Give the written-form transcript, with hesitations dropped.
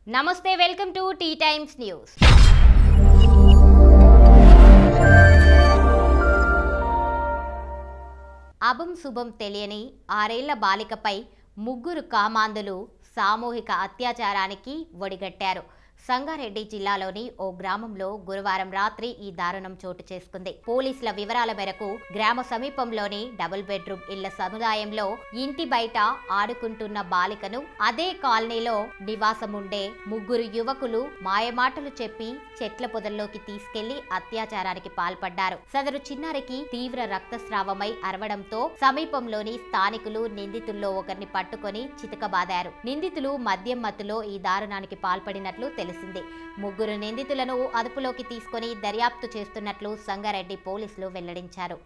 నమస్తే welcome to T times news. అభం శుభం తెలియని 6 ఏళ్ల బాలికపై ముగ్గురు కామాంధులు సామూహిక అత్యాచారానికి ఒడిగట్టారు. సంగారెడ్డి జిల్లాలోని ఓ గ్రామంలో గురువారం రాత్రి ఈ దారుణం చోటు చేసుకుంది. పోలీసుల వివరాల మేరకు గ్రామ సమీపంలోని డబుల్ బెడ్రూమ్ ఇళ్ల సముదాయంలో ఇంటి బయట ఆడుకుంటున్న బాలికను అదే కాలనీలో నివాసముండే ముగ్గురు యువకులు మాయమాటలు చెప్పి చెట్ల పొదల్లోకి తీసుకెళ్లి అత్యాచారానికి పాల్పడ్డారు. సదరు చిన్నారికి తీవ్ర రక్తస్రావమై అరవడంతో సమీపంలోని స్థానికులు నిందితుల్లో ఒకరిని పట్టుకొని చితకబాదారు. నిందితులు మద్యం మత్తులో ఈ దారుణానికి పాల్పడినట్లు తెలిసింది. ముగ్గురు నిందితులను అదుపులోకి తీసుకొని దర్యాప్తు చేస్తున్నట్లు సంగారెడ్డి పోలీసులు వెల్లడించారు.